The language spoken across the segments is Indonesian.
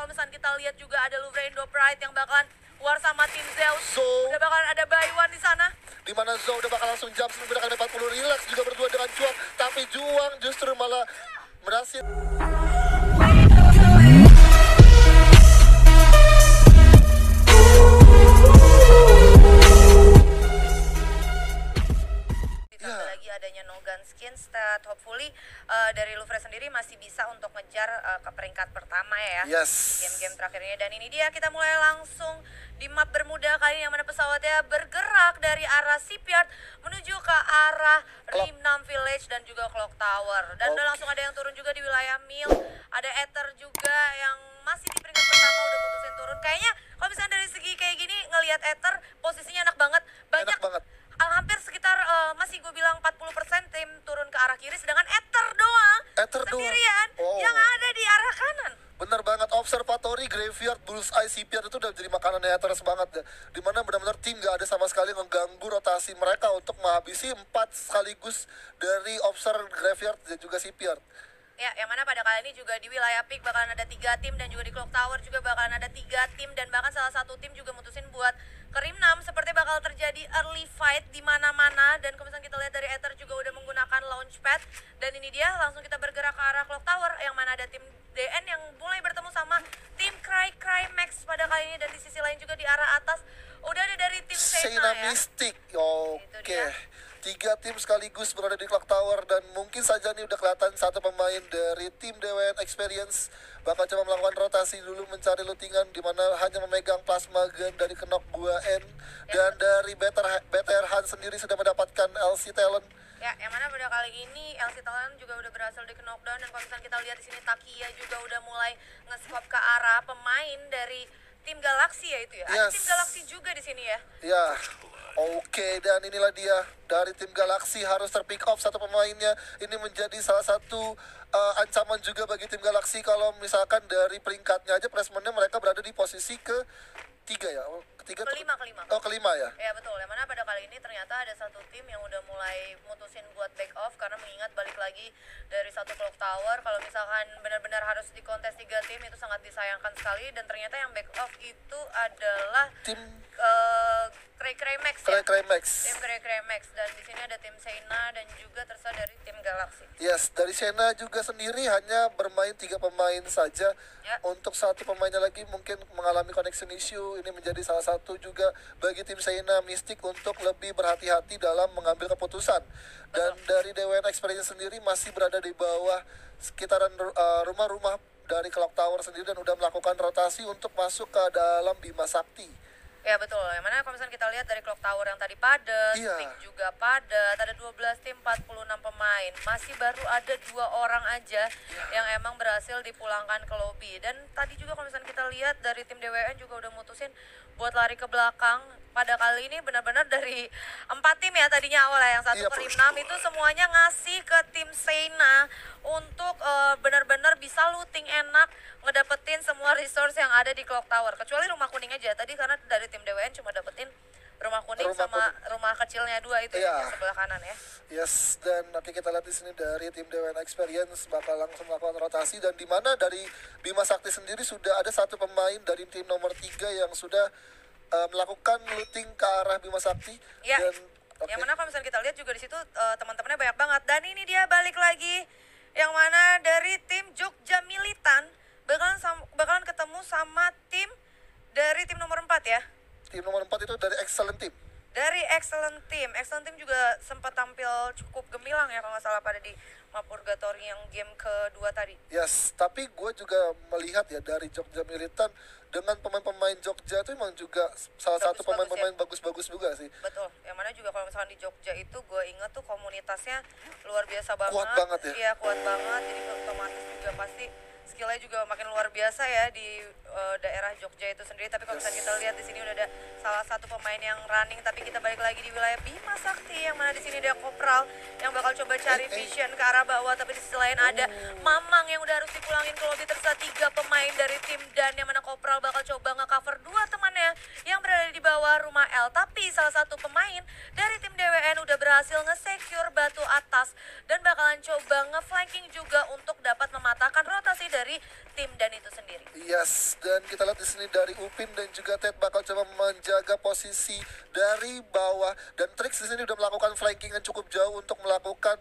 kalau misalnya kita lihat juga ada Louvre Indo Pride yang bakalan war sama tim Zeus. So, Udah bakalan ada Baywan di sana. di mana Zo udah bakal langsung jump menggunakan 40, relax juga berdua dengan Juang, tapi Juang justru malah berhasil. Ditambah lagi adanya No Gun Skins, hopefully dari Louvre sendiri masih bisa untuk ngejar ke peringkat pertama ya. Yes. Game-game terakhirnya, dan ini dia kita mulai langsung di map Bermuda kali ini, yang mana pesawatnya bergerak dari arah Shipyard menuju ke arah Rimnam Village dan juga Clock Tower. Dan udah langsung ada yang turun juga di wilayah Mil. Ada Ether juga yang masih di peringkat pertama udah mutusin turun. Kayaknya kalau misalnya dari segi kayak gini ngelihat Ether posisinya enak banget. Banyak Enak banget. hampir sekitar masih gue bilang 40% tim turun ke arah kiri, sedangkan Ether doang Ether doang. sendirian yang ada di arah kanan. Bener banget, observatory, graveyard, bullseye, shipyard itu udah jadi makanannya Haters banget ya. Dimana benar-benar tim gak ada sama sekali mengganggu rotasi mereka untuk menghabisi 4 sekaligus dari observer, graveyard, dan juga shipyard. Ya, yang mana pada kali ini juga di wilayah Peak bakalan ada 3 tim, dan juga di Clock Tower juga bakalan ada 3 tim, dan bahkan salah satu tim juga mutusin buat ke Rimnam. Seperti bakal terjadi early fight di mana-mana, dan kalau misalnya kita lihat dari Ether juga udah menggunakan launchpad, dan ini dia langsung kita bergerak ke arah Clock Tower, yang mana ada tim DN yang mulai bertemu sama tim Cry Max pada kali ini, dan di sisi lain juga di arah atas udah ada dari tim Sena ya. Mystic, oke. 3 tim sekaligus berada di Clock Tower, dan mungkin saja nih udah kelihatan satu pemain dari tim DWN Experience bakal coba melakukan rotasi dulu mencari lootingan, di mana hanya memegang plasma gun dari Kenok 2N, dan dari Better Han sendiri sudah mendapatkan LC Talent. Ya, yang mana pada kali ini LC Talent juga udah berhasil di knockdown, dan kalau misalnya kita lihat di sini Takia juga udah mulai nge-swap ke arah pemain dari tim Galaxy ya itu ya. Ada tim Galaxy juga di sini ya. Ya. Oke, dan inilah dia dari tim Galaxy harus terpick off satu pemainnya. Ini menjadi salah satu ancaman juga bagi tim Galaxy kalau misalkan dari peringkatnya aja placementnya mereka berada di posisi ketiga ya. Kelima. Oh, kelima ya. Ya betul. Yang mana pada kali ini ternyata ada satu tim yang udah mulai mutusin buat back off, karena mengingat balik lagi dari satu Clock Tower, kalau misalkan benar-benar harus dikontes 3 tim itu sangat disayangkan sekali, dan ternyata yang back off itu adalah Tim Cray Max Cray ya. Max. Tim Cray Max, dan di sini ada tim Sena dan juga tersa dari tim Galaxy. Yes, dari Sena juga sendiri hanya bermain 3 pemain saja. Ya. Untuk satu pemainnya lagi mungkin mengalami connection issue. Ini menjadi salah satu juga bagi tim Sena Mystic untuk lebih berhati-hati dalam mengambil keputusan. Dan dari DWN Experience sendiri masih berada di bawah sekitaran rumah-rumah dari Clock Tower sendiri, dan udah melakukan rotasi untuk masuk ke dalam Bima Sakti. Ya betul, yang mana kalau misalnya kita lihat dari Clock Tower yang tadi padat, Peak juga padat, ada 12 tim, 46 pemain. Masih baru ada 2 orang aja yang emang berhasil dipulangkan ke lobby. Dan tadi juga kalau misalnya kita lihat dari tim DWN juga udah mutusin buat lari ke belakang. Pada kali ini benar-benar dari 4 tim ya tadinya awal ya, yang satu ke Rimnam itu semuanya ngasih ke tim Sena untuk benar-benar bisa looting enak, ngedapetin semua resource yang ada di Clock Tower. Kecuali rumah kuning aja tadi, karena dari tim DWN cuma dapetin rumah kuning sama rumah kecilnya 2 itu ya, sebelah kanan ya. Yes, dan nanti kita lihat di sini dari tim DWN Experience bakal langsung melakukan rotasi, dan di mana dari Bima Sakti sendiri sudah ada satu pemain dari tim nomor 3 yang sudah melakukan looting ke arah Bima Sakti. Ya. Dan yang mana kalau misalnya kita lihat juga di situ teman-temannya banyak banget, dan ini dia balik lagi yang mana dari tim Jogja Militan bakalan ketemu sama tim dari tim nomor 4 ya. Tim nomor 4 itu dari Excellent Team. Dari Excellent Team juga sempat tampil cukup gemilang ya kalau nggak salah pada di map Purgatory yang game kedua tadi. Yes, tapi gue juga melihat ya dari Jogja Militan dengan pemain-pemain Jogja itu emang juga salah satu pemain-pemain bagus-bagus juga sih. Betul, yang mana juga kalau misalkan di Jogja itu gue ingat tuh komunitasnya luar biasa banget. Kuat banget ya? Iya, kuat banget, jadi otomatis juga pasti skillnya juga makin luar biasa ya di daerah Jogja itu sendiri. Tapi kalau misalnya kita lihat di sini udah ada salah satu pemain yang running, tapi kita balik lagi di wilayah Bima Sakti yang mana di sini dia Kopral yang bakal coba cari vision ke arah bawah, tapi di sisi lain ada Mamang yang udah harus dipulangin ke lobby, tersa 3 pemain dari tim Dan yang mana Kopral bakal coba nge-cover 2 temannya yang berada di bawah rumah L. Tapi salah satu pemain dari tim DWN udah berhasil nge-secure batu atas dan bakalan coba nge-flanking juga untuk dapat mematahkan rotasi dari tim Dan itu sendiri. Yes, Yes, dan kita lihat di sini dari Upin dan juga Ted bakal coba menjaga posisi dari bawah, dan Trix di sini udah melakukan flanking yang cukup jauh untuk melakukan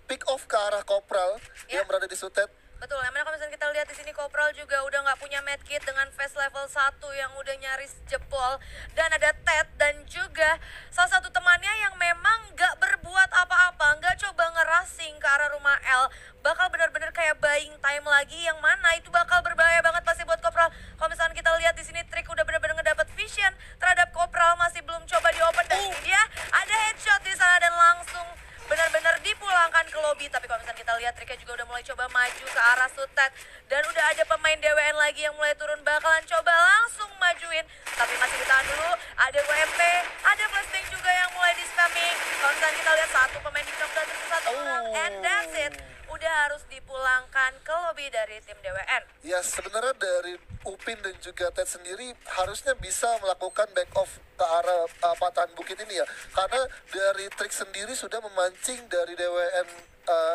pick off ke arah Kopral yang berada di Sutet. Betul, yang mana kalau misalnya kita lihat di sini Kopral juga udah nggak punya medkit dengan face level 1 yang udah nyaris jebol, dan ada Ted dan juga salah satu temannya yang memang nggak berbuat apa-apa, nggak coba ngeracing ke arah rumah L, bakal benar-benar kayak buying time lagi, yang mana itu bakal berbahaya banget pasti buat Kopral. Kalau misalnya kita lihat di sini Trik udah benar-benar ngedapat vision terhadap Kopral, masih belum coba di open, dan ini dia ada headshot di sana dan langsung benar-benar dipulangkan ke lobby. Tapi kalau misalnya kita lihat Triknya juga udah mulai coba maju ke arah Sutet, dan udah ada pemain DWN lagi yang mulai turun, bakalan coba langsung majuin, tapi masih ditahan dulu. Ada WMP, ada flashbang juga yang mulai di spamming. Kalau misalnya kita lihat satu pemain di udah terus satu orang, and that's it, udah harus dipulangkan ke lobby dari tim DWN. Ya, sebenarnya dari Upin dan juga Ted sendiri harusnya bisa melakukan back off ke arah patahan bukit ini ya, karena dari Trik sendiri sudah memancing dari DWN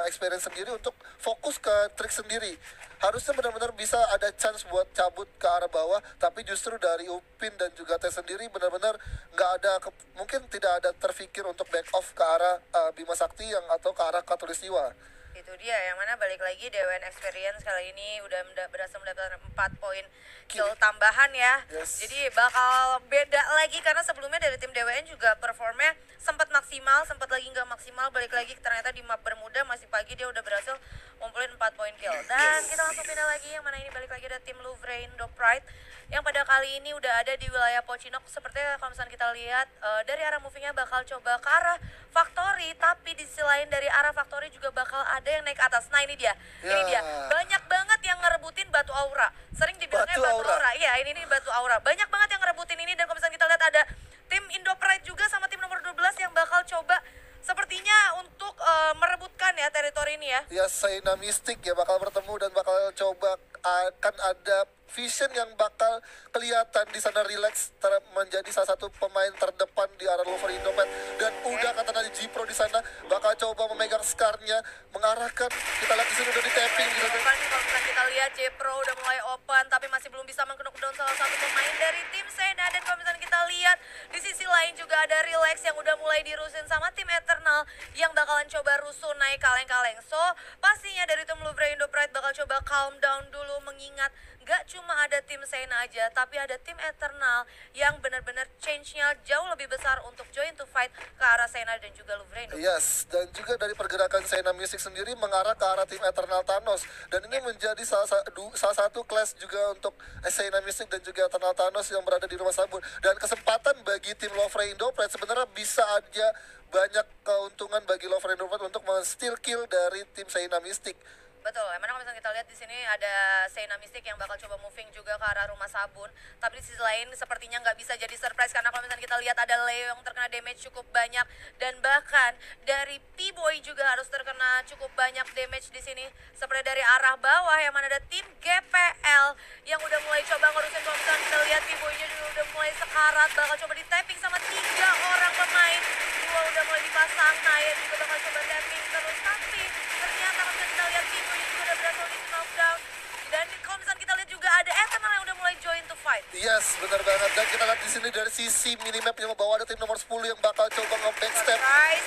experience sendiri untuk fokus ke Trik sendiri. Harusnya benar-benar bisa ada chance buat cabut ke arah bawah, tapi justru dari Upin dan juga Ted sendiri benar-benar nggak ada, mungkin tidak ada terfikir untuk back off ke arah Bima Sakti yang atau ke arah Katulistiwa. Itu dia, yang mana balik lagi DWN Experience kali ini udah berhasil mendapatkan 4 poin kill tambahan ya. Jadi bakal beda lagi, karena sebelumnya dari tim DWN juga performnya sempat maksimal, sempat lagi nggak maksimal. Balik lagi ternyata di map Bermuda masih pagi dia udah berhasil ngumpulin 4 poin kill. Dan kita langsung pindah lagi, yang mana ini balik lagi ada tim Louvre Indo Pride yang pada kali ini udah ada di wilayah Pocinok. Sepertinya kalau misalnya kita lihat dari arah movingnya bakal coba ke arah Factory, tapi di sisi lain dari arah Factory juga bakal ada yang naik atas. Nah ini dia, banyak banget yang ngerebutin batu aura. Sering dibilangnya batu aura. Iya, ini batu aura. Banyak banget yang ngerebutin ini, dan kalau misalnya kita lihat ada tim Indo Pride juga sama tim nomor 12 yang bakal coba sepertinya untuk merebutkan ya teritori ini ya. Ya, Saina Mystic ya bakal bertemu dan bakal coba, akan ada vision yang bakal kelihatan di sana. Relax menjadi salah satu pemain terdepan di arah Louvre Indomain, dan udah kata dari G-Pro di sana bakal coba memegang skarnya, mengarahkan. Kita lihat di sini udah di tapping gitu. Kalau misalnya kita lihat G-Pro udah mulai open, tapi masih belum bisa meng-knockdown salah satu pemain dari tim Sena. Dan kalau misalnya kita lihat di sisi lain juga ada Relax yang udah mulai dirusin sama tim Eternal yang bakalan coba rusuh naik kaleng-kaleng. So pastinya dari tim Louvre Indo Pride bakal coba calm down dulu, mengingat gak cuma ada tim Sena aja, tapi ada tim Eternal yang benar-benar change-nya jauh lebih besar untuk join to fight ke arah Sena dan juga Louvre Indo. Yes, dan juga dari pergerakan Sena Music sendiri mengarah ke arah tim Eternal Thanos, dan ini menjadi salah satu clash juga untuk Sena Music dan juga Eternal Thanos yang berada di Rumah Sabun. Dan kesempatan bagi tim Louvre Indo Pride sebenarnya bisa aja banyak keuntungan bagi Louvre Indo Pride untuk men-steal kill dari tim Sena Mystic. Betul, emang kalau misalnya kita lihat di sini ada Sena Mystic yang bakal coba moving juga ke arah Rumah Sabun. Tapi di sisi lain sepertinya nggak bisa jadi surprise, karena kalau misalnya kita lihat ada Leo yang terkena damage cukup banyak, dan bahkan dari P-Boy juga harus terkena cukup banyak damage di sini. Seperti dari arah bawah yang mana ada tim GPL yang udah mulai coba ngurusin. Kalau misalnya kita lihat P-Boy-nya juga udah mulai sekarat, bakal coba di tapping sama 3 orang pemain. 2 udah mulai dipasang, Naya juga bakal coba tapping terus, tapi ternyata kalau misalnya kita lihat P-Boy juga udah berhasil di knockdown. Dan kalau misalnya kita lihat juga ada Eternal yang udah mulai join to fight. Yes, benar banget. Dan kita lihat di sini dari sisi minimap yang membawa ada tim nomor 10 yang bakal coba nge-backstep.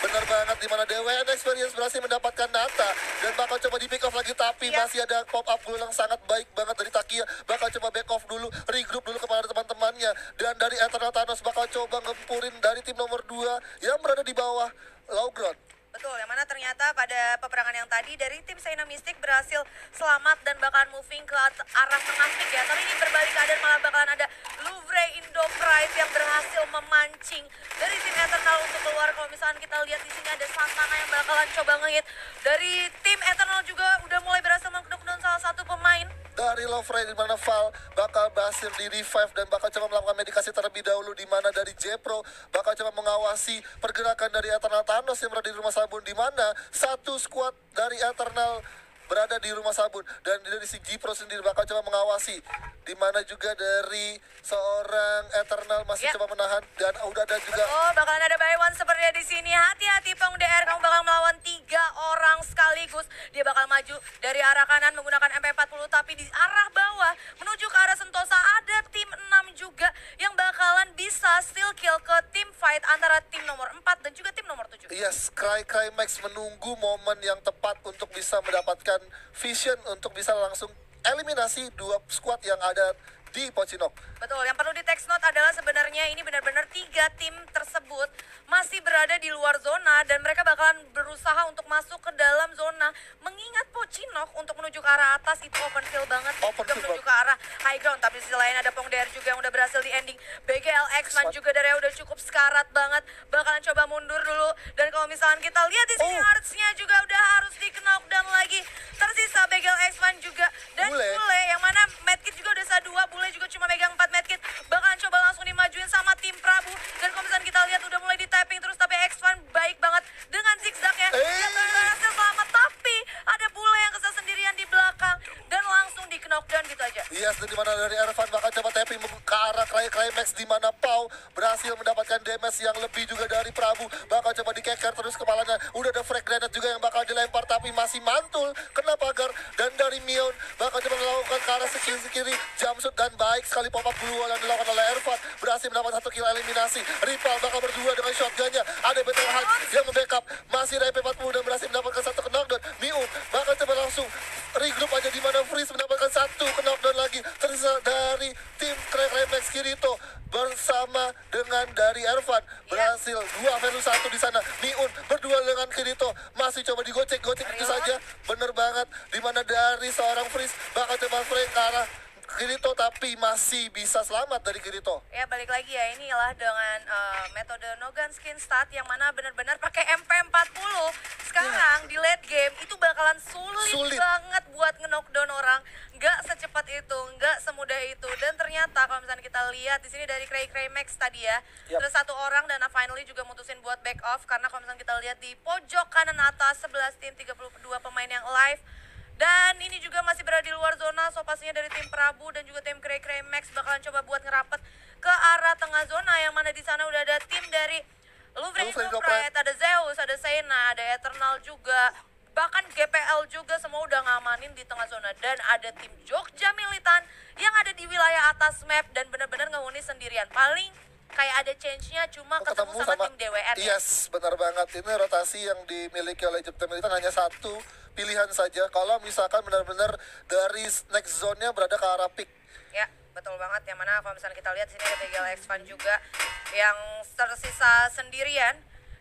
Benar banget, dimana DWN Experience berhasil mendapatkan Nata dan bakal coba di pick off lagi, tapi masih ada pop up dulu yang sangat baik banget dari Takia. Bakal coba back off dulu, regroup dulu kepada teman-temannya. Dan dari Eternal Thanos bakal coba ngempurin dari tim nomor 2 yang berada di bawah low ground. Betul, yang mana ternyata pada peperangan yang tadi dari tim Sena Mystic berhasil selamat dan bakalan moving ke arah tengah pick ya. Tapi ini berbalik keadaan, malah bakalan ada Louvre Indo Pride yang berhasil memancing dari tim Eternal untuk keluar. Kalau misalnya kita lihat di sini ada Santana yang bakalan coba ngehit. Dari tim Eternal juga udah mulai berhasil meng-knockdown salah satu pemain dari Louvre, di mana Val bakal berhasil di revive dan bakal coba melakukan medikasi terlebih dahulu, di mana dari J-Pro bakal coba mengawasi pergerakan dari Eternal Thanos yang berada di Rumah Sabun, di mana satu squad dari Eternal berada di rumah sabun. Dan dari si Jipro sendiri bakal coba mengawasi, di mana juga dari seorang Eternal masih coba menahan, dan udah ada juga. Oh, bakalan ada buy one seperti di sini. Hati-hati Pong DR, kamu bakal melawan 3 orang sekaligus. Dia bakal maju dari arah kanan menggunakan MP40, tapi di arah bawah menuju ke arah Sentosa ada tim 6 juga yang bakalan bisa steal kill ke tim fight antara tim nomor 4 dan juga tim nomor 7. Yes, Cry Max menunggu momen yang tepat untuk bisa mendapatkan vision untuk bisa langsung eliminasi 2 squad yang ada di Pocinok. Betul, yang perlu di text note adalah sebenarnya ini benar-benar 3 tim tersebut masih berada di luar zona dan mereka bakalan berusaha untuk masuk ke dalam zona. Mengingat Pocinok untuk menuju ke arah atas itu open field banget, juga menuju ke arah high ground. Tapi di sisi lain ada Pong DR juga yang udah berhasil di ending. BGL X-Man juga dari udah cukup sekarat banget, bakalan coba mundur dulu. Dan kalau misalkan kita lihat di sini Arts-nya juga udah harus di knockdown lagi. Tersisa BGL X-Man juga dan Bule yang mana medkit juga udah sa 2, Bule juga cuma megang 4 medkit, bakalan coba langsung dimajuin sama tim Prabu. Dan kalau misalkan kita lihat udah mulai di tapping terus, tapi X1 baik banget dengan zigzagnya yang berhasil selamat, tapi ada Bule yang kesal sendirian di belakang dan langsung di knockdown gitu aja. Yes, dan dimana dari Ervan bakal coba tapping ke arah Cry Max, dimana Pau berhasil mendapatkan damage yang lebih juga dari Prabu. Bakal coba dikeker terus kepalanya, udah ada frag grenade juga yang bakal dilempar tapi masih mantul kena pagar. Dan dari Mion bakal coba melakukan ke arah kiri jumpsuit, dan baik sekali pop up blue yang dilakukan oleh Ervan, berhasil mendapat 1 kill eliminasi. Ripal bakal berdua dengan shotgunnya, ada Battle Hunt yang membackup, masih ada MP40 dan berhasil mendapatkan 1 knockdown. Mion bakal coba langsung regroup aja, di mana Freeze mendapatkan 1 knockdown lagi. Tersisa dari tim Cry Max Kirito bersama dengan dari Ervan berhasil 2 versus 1 di sana. Miun berdua dengan Kirito masih coba digocek itu saja, bener banget, dimana dari seorang Freeze bakal coba flank ke arah Kirito tapi masih bisa selamat dari Kirito. Ya balik lagi ya, inilah dengan metode no gun skin start yang mana benar-benar pakai MP40. Sekarang di late game itu bakalan sulit banget buat nge-knockdown orang. Nggak secepat itu, nggak semudah itu. Dan ternyata kalau misalnya kita lihat di sini dari Cray Max tadi ya, terus 1 orang dan finally juga mutusin buat back off, karena kalau misalnya kita lihat di pojok kanan atas 11 tim 32 pemain yang live. Dan ini juga masih berada di luar zona, so pastinya dari tim Prabu dan juga tim Cray Max bakalan coba buat ngerapet ke arah tengah zona, yang mana di sana udah ada tim dari Louvre Pride, ada Zeus, ada Sena, ada Eternal juga, bahkan GPL juga semua udah ngamanin di tengah zona. Dan ada tim Jogja Militan yang ada di wilayah atas map dan benar-benar ngehuni sendirian. Paling kayak ada change-nya cuma ketemu sama tim DWN. Yes, benar banget. Ini rotasi yang dimiliki oleh Jogja Militan hanya 1 pilihan saja. Kalau misalkan benar-benar dari next zone-nya berada ke arah pick. Ya, betul banget. Yang mana kalau misalnya kita lihat sini ada BGL X1 juga yang tersisa sendirian.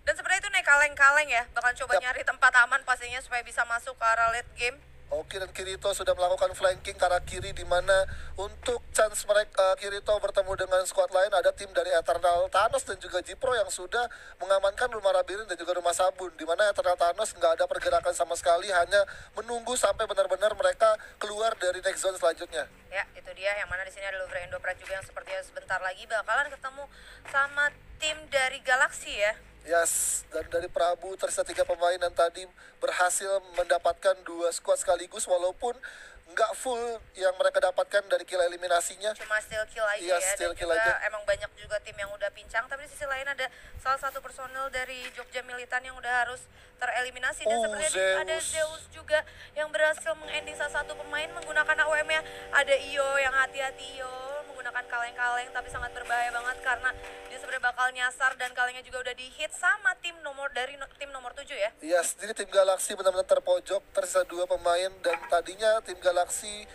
Dan sebenarnya itu naik kaleng-kaleng ya. Bakal coba nyari tempat aman pastinya supaya bisa masuk ke arah late game. Oke, dan Kirito sudah melakukan flanking ke arah kiri, di mana untuk chance mereka Kirito bertemu dengan squad lain ada tim dari Eternal Thanos dan juga Jipro yang sudah mengamankan rumah Labirin dan juga rumah Sabun, di mana Eternal Thanos nggak ada pergerakan sama sekali, hanya menunggu sampai benar-benar mereka keluar dari next zone selanjutnya. Ya, itu dia yang mana di sini ada Louvre Indoprat juga yang sepertinya sebentar lagi bakalan ketemu sama tim dari Galaxy ya. Yes, dan dari Prabu tersisa 3 pemain dan tadi berhasil mendapatkan 2 squad sekaligus, walaupun nggak full yang mereka dapatkan dari kill eliminasinya. Cuma steal kill aja ya, dan juga emang banyak juga tim yang udah pincang. Tapi di sisi lain ada salah satu personil dari Jogja Militan yang udah harus tereliminasi. Dan sebenarnya ada Zeus juga yang berhasil mengending salah satu pemain menggunakan AWM-nya. Ada Iyo yang hati-hati, Iyo menggunakan kaleng-kaleng, tapi sangat berbahaya banget karena dia sebenarnya bakal nyasar dan kalengnya juga udah di-hit sama tim nomor 7 ya. Yes, jadi tim Galaxy benar-benar terpojok, tersisa 2 pemain, dan tadinya tim Galaxy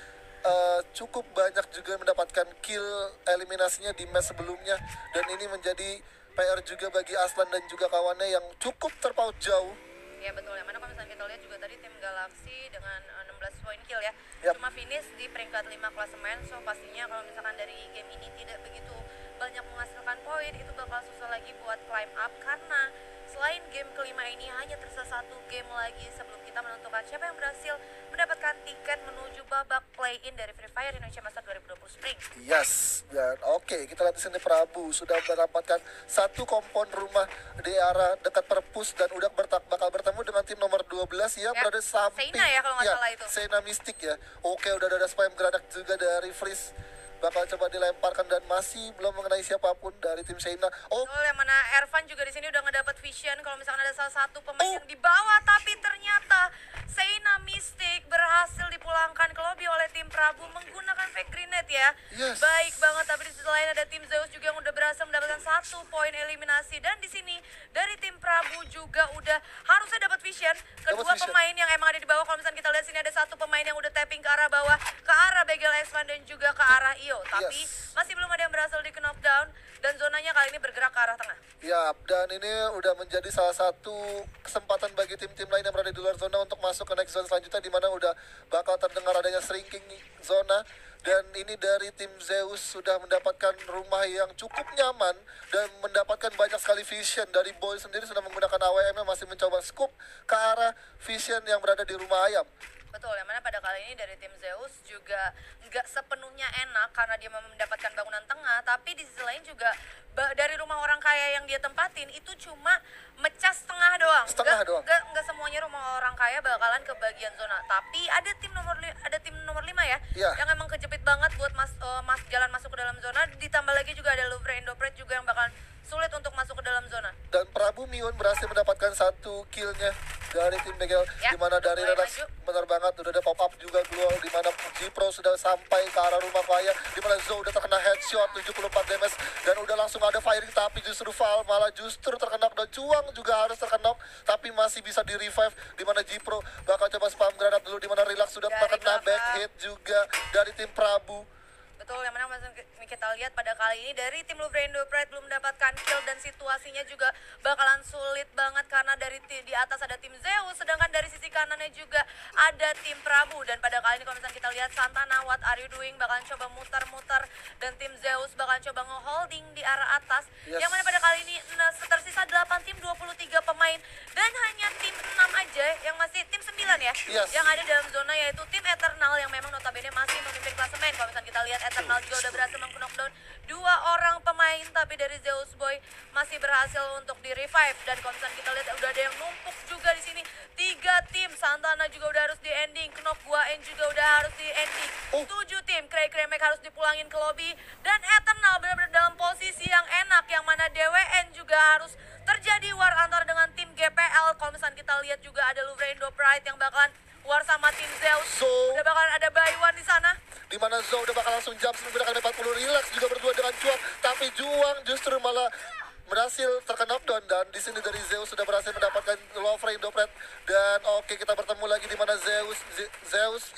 cukup banyak juga mendapatkan kill eliminasinya di match sebelumnya, dan ini menjadi PR juga bagi Aslan dan juga kawannya yang cukup terpaut jauh. Ya betul, yang mana kalau misalnya kita lihat juga tadi tim Galaxy dengan 16 poin kill ya, cuma finish di peringkat 5 klasemen. So pastinya kalau misalkan dari game ini tidak begitu banyak menghasilkan poin, itu bakal susah lagi buat climb up, karena selain game kelima ini hanya tersisa 1 game lagi sebelum kita menentukan siapa yang berhasil mendapatkan tiket menuju babak play-in dari Free Fire Indonesia Master 2020 Spring. Yes, dan oke, kita lihat di sini Prabu sudah mendapatkan satu kompon rumah di arah dekat perpus dan udah bakal bertemu dengan tim nomor 12 yang berada samping. Seina ya kalau nggak salah itu. Seina Mystic ya. Oke, udah ada spam granat juga dari Freeze. Bakal coba dilemparkan dan masih belum mengenai siapapun dari tim Seina. Betul, yang mana Ervan juga di sini udah ngedapat vision kalau misalkan ada salah satu pemain yang di bawah, tapi ternyata Seina Mystic berhasil dipulangkan ke lobby oleh tim Prabu menggunakan fake grenade ya. Yes. Baik banget, tapi di sisi lain ada tim Zeus juga yang udah berhasil mendapatkan 1 poin eliminasi, dan di sini dari tim Prabu juga udah harusnya dapat vision kedua pemain yang emang ada di bawah. Kalau misalkan kita lihat sini ada satu pemain yang udah tapping ke arah bawah, ke arah Begel X1 dan juga ke arah Io, tapi masih belum ada yang berhasil di knockdown dan zonanya kali ini bergerak ke arah tengah. Ya, dan ini udah menjadi salah satu kesempatan bagi tim-tim lain yang berada di luar zona untuk masuk ke next zone selanjutnya, di mana udah bakal terdengar adanya shrinking zona. Dan ini dari tim Zeus sudah mendapatkan rumah yang cukup nyaman dan mendapatkan banyak sekali vision. Dari Boy sendiri sudah menggunakan AWM yang masih mencoba scoop ke arah vision yang berada di rumah ayam. Betul, yang mana pada kali ini dari tim Zeus juga nggak sepenuhnya enak karena dia mendapatkan bangunan tengah, tapi di sisi lain juga dari rumah orang kaya yang dia tempatin itu cuma mecah setengah doang. Nggak semuanya rumah orang kaya bakalan ke bagian zona, tapi ada tim nomor 5 ya, yang emang kejepit banget buat jalan masuk ke dalam zona. Ditambah lagi juga ada Louvre Indopret juga yang bakalan sulit untuk masuk ke dalam zona. Dan Prabu Miun berhasil mendapatkan 1 killnya dari tim Begel, di mana dari Redax benar banget udah ada pop up juga keluar, di mana G-Pro sudah sampai ke arah rumah Faya, di mana Zou udah terkena headshot 74 damage dan udah langsung ada firing, tapi justru Val malah justru terkena, dan Cuang juga harus terkena tapi masih bisa di revive, di mana G-Pro bakal coba spam granat dulu, di mana Relax sudah terkena back hit juga dari tim Prabu. Betul, yang mana kita lihat pada kali ini dari tim Louvre Indopret belum mendapatkan kill dan situasinya juga bakalan sulit banget karena dari di atas ada tim Zeus, sedangkan dari sisi kanannya juga ada tim Prabu. Dan pada kali ini kalau misalnya kita lihat Santana, what are you doing, bakalan coba muter-muter dan tim Zeus bakalan coba nge-holding di arah atas. Yang mana pada kali ini tersisa 8 tim, 23 pemain, dan hanya tim 6 aja yang masih tim 9 ya, yang ada dalam zona, yaitu tim Eternal yang memang notabene masih memimpin klasemen. Kalau misalnya kita lihat Eternal juga udah berhasil meng-knockdown 2 orang pemain, tapi dari Zeus Boy masih berhasil untuk di-revive. Dan kalau misalnya kita lihat udah ada yang numpuk juga di sini, 3 tim. Santana juga udah harus di-ending, Knock Guaen juga udah harus di-ending. 7 tim, Cray harus dipulangin ke lobby, dan Eternal benar-benar dalam posisi yang enak, yang mana DWN juga harus terjadi war antara dengan tim GPL. Kalau misalnya kita lihat juga ada Louvre Indopret yang bakalan war sama tim Zeus. Udah bakalan ada Baywan di sana, di mana Zou udah bakal langsung jump menggunakan 40. Relax juga berdua dengan Cuang, tapi Juang justru malah berhasil terkena knockdown. Dan di sini dari Zeus sudah berhasil mendapatkan Louvre Indopret. Dan oke, kita bertemu lagi di mana Zeus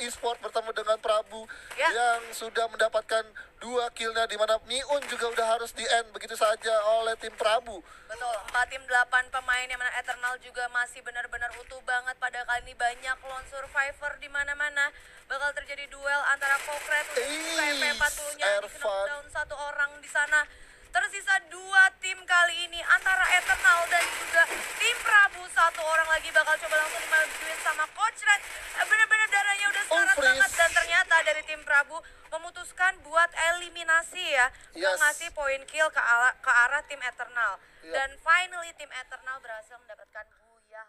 Esport bertemu dengan Prabu yang sudah mendapatkan 2 killnya, di mana Miun juga udah harus di-end begitu saja oleh tim Prabu. Betul, 4 tim 8 pemain, yang mana Eternal juga masih benar-benar utuh banget. Pada kali ini banyak lone survivor di mana-mana. Bakal terjadi duel antara Kokret untuk MP40-nya di knockdown 1 orang di sana. Tersisa 2 tim kali ini antara Eternal dan juga tim Prabu. 1 orang lagi bakal coba langsung dimajuin sama Coach Red. Bener-bener darahnya udah sekarat banget, dan ternyata dari tim Prabu memutuskan buat eliminasi ya, mengasih poin kill ke arah tim Eternal. Dan finally tim Eternal berhasil mendapatkan Buyah